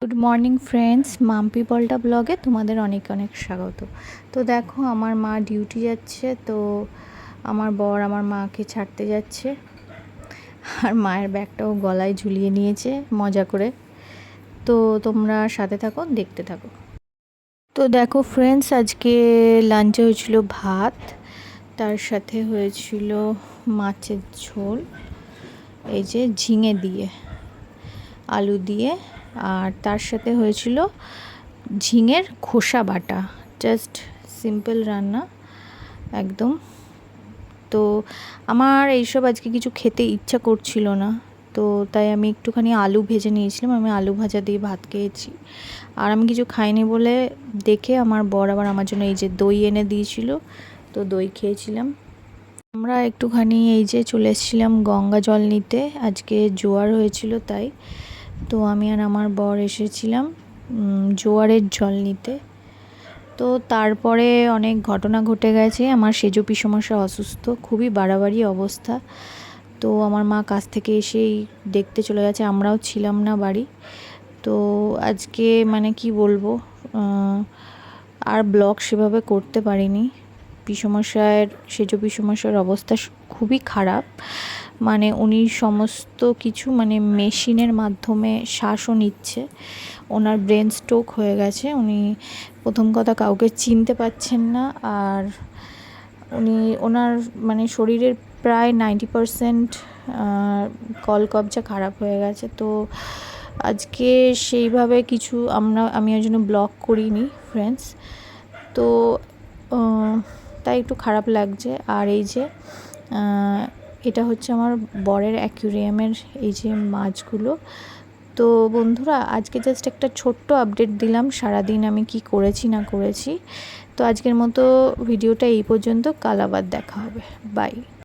Good morning friends, Mampi পল্টা ব্লগে তোমাদের অনেক অনেক স্বাগত। তো দেখো, আমার মা ডিউটি যাচ্ছে, তো আমার বর আমার মাকে ছাড়তে যাচ্ছে, আর মায়ের ব্যাগটাও গলায় ঝুলিয়ে নিয়েছে মজা করে। তো তোমরা সাথে থাকো, দেখতে থাকো। তো দেখো ফ্রেন্ডস, আজকে লাঞ্চে হয়েছিল ভাত, তার সাথে হয়েছিল মাছের ঝোল, এই যে ঝিঙে দিয়ে, আলু দিয়ে, আর তার সাথে হয়েছিল ঝিঙের খোসা বাটা। জাস্ট সিম্পল রান্না একদম। তো আমার এইসব আজকে কিছু খেতে ইচ্ছা করছিল না, তো তাই আমি একটুখানি আলু ভেজে নিয়েছিলাম, আমি আলু ভাজা দিয়ে ভাত খেয়েছি। আর আমি কিছু খাইনি বলে দেখে আমার বর আবার আমার জন্য এই যে দই এনে দিয়েছিল, তো দই খেয়েছিলাম। আমরা একটুখানি এই যে চলে এসেছিলাম গঙ্গা জল নিতে, আজকে জোয়ার হয়েছিল তাই। তো আমি আর আমার বর এসেছিলাম জোয়ারের জল নিতে। তো তারপরে অনেক ঘটনা ঘটে গেছে। আমার সেজো পিসমশা অসুস্থ, খুবই বাড়াবাড়ি অবস্থা। তো আমার মা কাছ থেকে এসেই দেখতে চলে গেছে, আমরাও ছিলাম না বাড়ি। তো আজকে মানে কি বলবো, আর ব্লগ সেভাবে করতে পারিনি। সেজো পিসমশায়ের অবস্থা খুবই খারাপ, মানে উনি সমস্ত কিছু মানে মেশিনের মাধ্যমে শ্বাসও নিচ্ছে। ওনার ব্রেন স্ট্রোক হয়ে গেছে, উনি প্রথম কথা কাউকে চিনতে পারছেন না, আর ওনার মানে শরীরের প্রায় 90% কলকবজা খারাপ হয়ে গেছে। তো আজকে সেইভাবে কিছু আমি ওই জন্য ব্লগ করিনি ফ্রেন্ডস। তো তাই একটু খারাপ লাগছে। আর এই যে এটা হচ্ছে আমার বরের অ্যাকুরিয়ামের এই যে মাছগুলো। তো বন্ধুরা, আজকে জাস্ট একটা ছোট্ট আপডেট দিলাম সারাদিন আমি কি করেছি না করেছি। তো আজকের মতো ভিডিওটা এই পর্যন্ত, কাল আবার দেখা হবে, বাই।